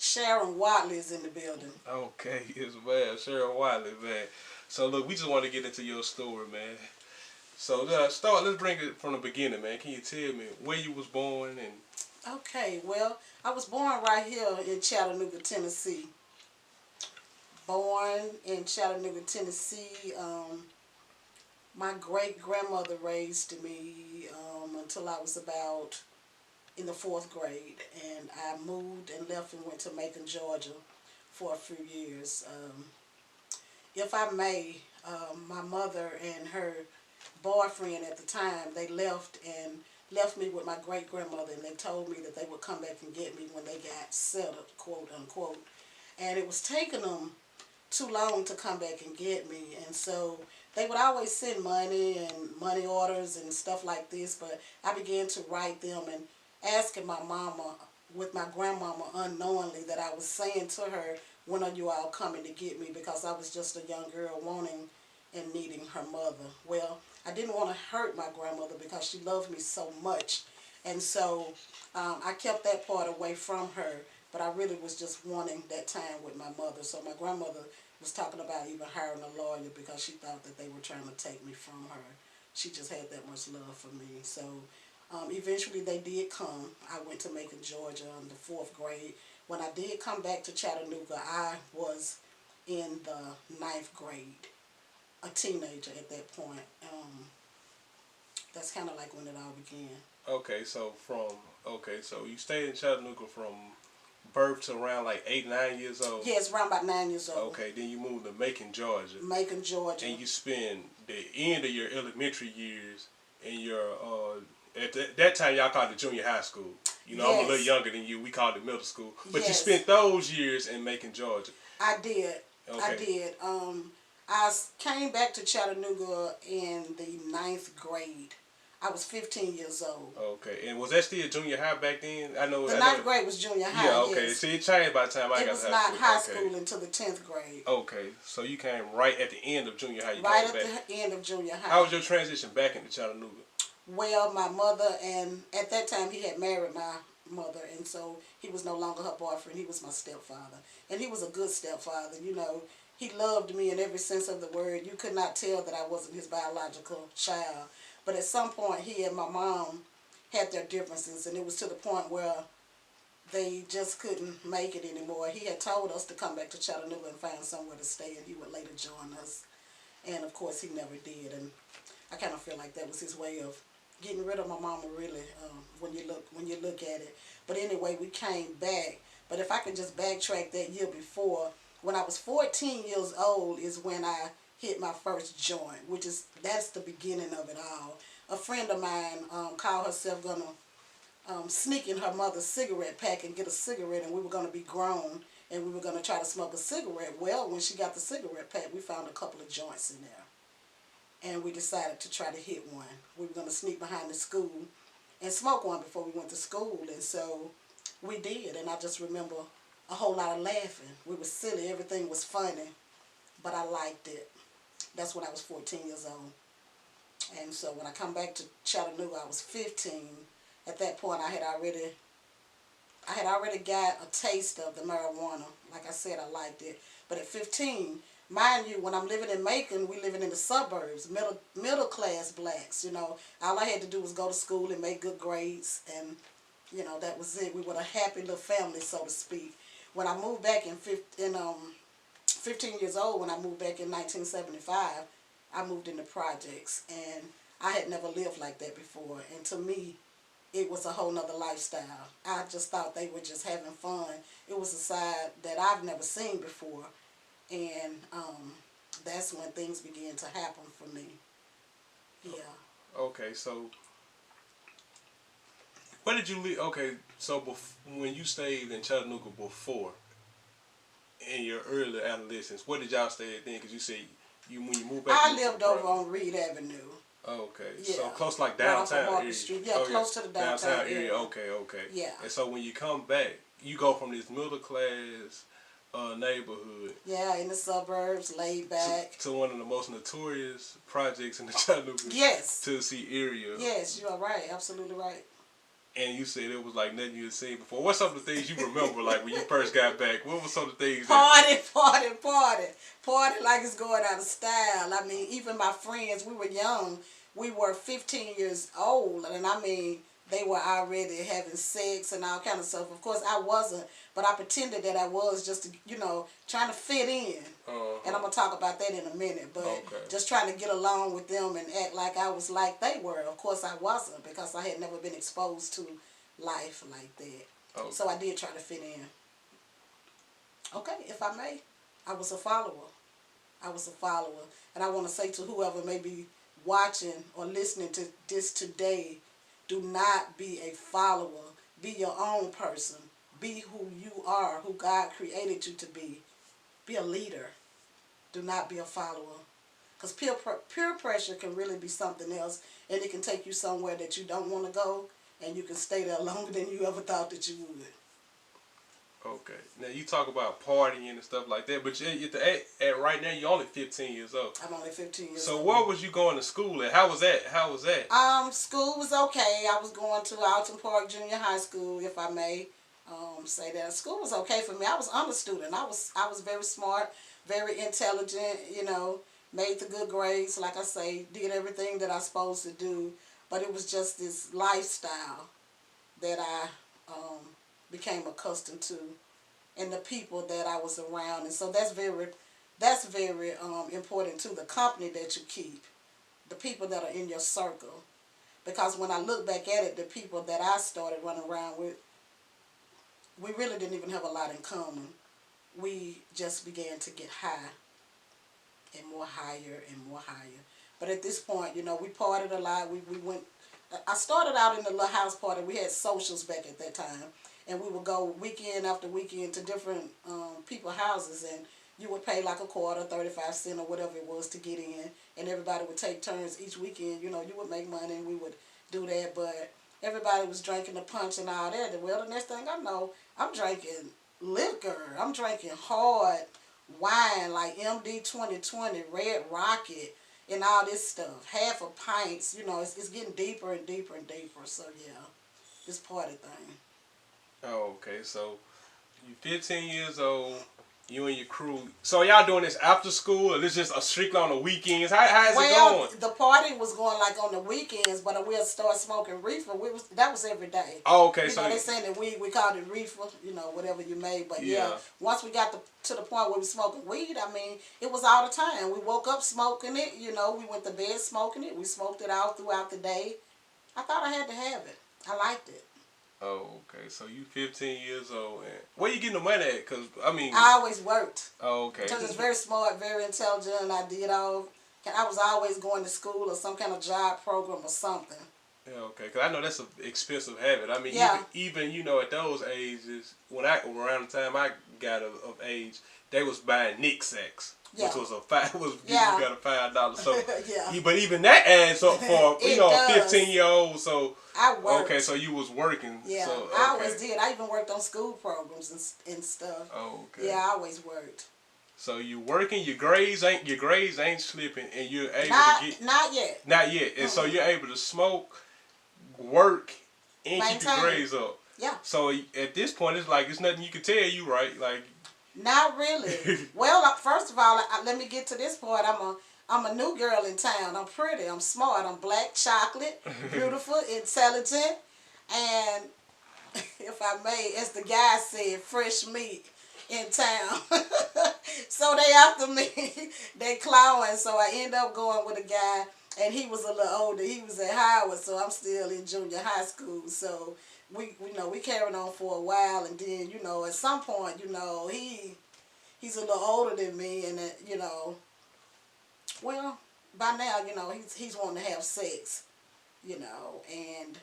Sharon Wadley is in the building. Okay, yes, man. Sharon Wadley, man. So look, we just want to get into your story, man. So let's bring it from the beginning, man. Can you tell me where you was born and? Okay, well, I was born right here in Chattanooga, Tennessee. Born in Chattanooga, Tennessee. My great grandmother raised me until I was about in the fourth grade, and I moved and left and went to Macon, Georgia, for a few years. If I may, my mother and her boyfriend at the time, they left me with my great grandmother, and they told me that they would come back and get me when they got settled, quote unquote. And it was taking them too long to come back and get me, and so they would always send money and money orders and stuff like this, but I began to write them and asking my mama with my grandmama unknowingly that I was saying to her, when are you all coming to get me, because I was just a young girl wanting and needing her mother. Well, I didn't want to hurt my grandmother because she loved me so much, and so I kept that part away from her, but I really was just wanting that time with my mother. So my grandmother was talking about even hiring a lawyer because she thought that they were trying to take me from her. She just had that much love for me. So eventually they did come. I went to Macon, Georgia in the fourth grade. When I did come back to Chattanooga, I was in the ninth grade, a teenager at that point. That's kind of like when it all began. So you stayed in Chattanooga from birth to around like 8, 9 years old. Yes, around about 9 years old. Okay, then you moved to Macon, Georgia. Macon, Georgia. And you spend the end of your elementary years in your at that time y'all called it junior high school. You know, yes. I'm a little younger than you. We called it middle school. But yes. You spent those years in Macon, Georgia. I did. Okay. I did. I came back to Chattanooga in the ninth grade. I was 15 years old. Okay, and was that still junior high back then? The ninth grade was junior high. Yeah, okay. Yes. See, it changed by the time I got to high school. It was not high school until the 10th grade. Okay, so you came right at the end of junior high. Right at the end of junior high. How was your transition back into Chattanooga? Well, my mother, and at that time he had married my mother, and so he was no longer her boyfriend. He was my stepfather, and he was a good stepfather. You know, he loved me in every sense of the word. You could not tell that I wasn't his biological child. But at some point, he and my mom had their differences, and it was to the point where they just couldn't make it anymore. He had told us to come back to Chattanooga and find somewhere to stay, and he would later join us. And, of course, he never did. And I kind of feel like that was his way of getting rid of my mama, really, when you look at it. But anyway, we came back. But if I could just backtrack that year before, when I was 14 years old is when I hit my first joint, that's the beginning of it all. A friend of mine called herself gonna sneak in her mother's cigarette pack and get a cigarette, and we were gonna be grown and we were gonna try to smoke a cigarette. Well, when she got the cigarette pack, we found a couple of joints in there, and we decided to try to hit one. We were gonna sneak behind the school and smoke one before we went to school, and so we did. And I just remember a whole lot of laughing. We were silly, everything was funny, but I liked it. That's when I was 14 years old. And so when I come back to Chattanooga, I was 15. At that point, I had already got a taste of the marijuana. Like I said, I liked it. But at 15, mind you, when I'm living in Macon, we living in the suburbs, middle class blacks. You know, all I had to do was go to school and make good grades, and you know that was it. We were a happy little family, so to speak. When I moved back in 15 years old, when I moved back in 1975, I moved into projects, and I had never lived like that before, and to me, it was a whole nother lifestyle. I just thought they were just having fun. It was a side that I've never seen before, and that's when things began to happen for me. Yeah. Okay, so where did you live? Okay, so when you stayed in Chattanooga before, in your early adolescence, where did y'all stay at then? Because you said when you moved back. I lived over on Reed Avenue. Okay, yeah. So close like downtown area. Street. Yeah, close to the downtown area. Okay. Yeah. And so when you come back, you go from this middle class neighborhood. Yeah, in the suburbs, laid back. To one of the most notorious projects in the Chattanooga, yes, Tennessee area. Yes, you are right. Absolutely right. And you said it was like nothing you had seen before. What's some of the things you remember, like when you first got back? What were some of the things? Party like it's going out of style. I mean, even my friends, we were young. We were 15 years old, and I mean, they were already having sex and all kind of stuff. Of course, I wasn't, but I pretended that I was just to, trying to fit in. And I'm gonna talk about that in a minute. But just trying to get along with them and act like I was like they were. Of course, I wasn't because I had never been exposed to life like that. So I did try to fit in. Okay, if I may, I was a follower. And I want to say to whoever may be watching or listening to this today, do not be a follower. Be your own person. Be who you are, who God created you to be. Be a leader. Do not be a follower. Because peer pressure can really be something else, and it can take you somewhere that you don't want to go, and you can stay there longer than you ever thought that you would. Okay. Now you talk about partying and stuff like that, but at right now you're only 15 years old. I'm only 15 years old. old. So where was you going to school at? How was that? School was okay. I was going to Alton Park Junior High School, if I may say that. School was okay for me. I was honor student. I was very smart, very intelligent. Made the good grades. Like I say, did everything that I was supposed to do. But it was just this lifestyle that I became accustomed to, and the people that I was around, and so that's very important too. The company that you keep, the people that are in your circle, because when I look back at it, the people that I started running around with, we really didn't even have a lot in common. We just began to get high, and more higher and more higher. But at this point, we partied a lot. We went. I started out in the little house party. We had socials back at that time. And we would go weekend after weekend to different people's houses, and you would pay like a quarter, 35 cents or whatever it was to get in, and everybody would take turns each weekend. You would make money, and we would do that, but everybody was drinking the punch and all that. Well, the next thing I know, I'm drinking liquor. I'm drinking hard wine like MD 2020, Red Rocket, and all this stuff. Half a pints. It's getting deeper and deeper and deeper. So, yeah, this party thing. Oh, okay. So you 15 years old, you and your crew. So y'all doing this after school, or this just a strictly on the weekends? How's it going? The party was going like on the weekends, but we'll start smoking reefer. That was every day. Oh, okay. So they saying that we called it reefer, whatever you made. But yeah, once we got to the point where we smoking weed, I mean, it was all the time. We woke up smoking it. We went to bed smoking it. We smoked it all throughout the day. I thought I had to have it. I liked it. Oh, okay. So you 15 years old, and where you getting the money at? Cause I always worked. Oh, okay. Because I was very smart, very intelligent, and I was always going to school or some kind of job program or something. Yeah, okay. Cause I know that's an expensive habit. I mean, even at those ages, around the time I got of age, they was buying Nick sacks. Yeah. Which was you got a $5. So but even that adds up for a 15-year-old. So I worked. Okay, so you was working. Yeah, so, okay. I always did. I even worked on school programs and stuff. Oh, okay. Yeah, I always worked. So you working, your grades ain't slipping, and you're able to get not yet. Not yet, and so you're able to smoke, work, and keep your grades up. Yeah. So at this point, it's like it's nothing you can tell you, right? Like. Not really. Well, first of all, let me get to this part. I'm a new girl in town. I'm pretty. I'm smart. I'm black, chocolate, beautiful, intelligent, and if I may, as the guy said, fresh meat in town. So they after me. They clawing. So I end up going with a guy, and he was a little older. He was at Howard, so I'm still in junior high school. So we carried on for a while, and then at some point he's a little older than me, and well, by now he's wanting to have sex, and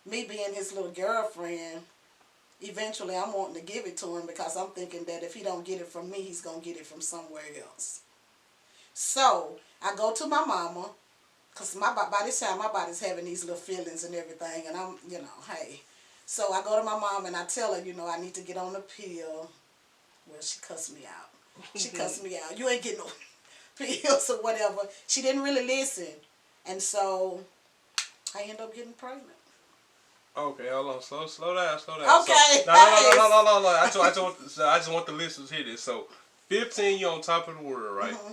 me being his little girlfriend, eventually I'm wanting to give it to him because I'm thinking that if he don't get it from me, he's gonna get it from somewhere else. So I go to my mama, cause by this time my body's having these little feelings and everything, and I'm hey. So I go to my mom and I tell her, I need to get on the pill. Well, she cussed me out. She cussed me out. You ain't getting no pills or whatever. She didn't really listen. And so I end up getting pregnant. Okay, hold on, slow down. Okay. So, no. I just want the listeners to hear this. So, 15, you're on top of the world, right? Mm-hmm.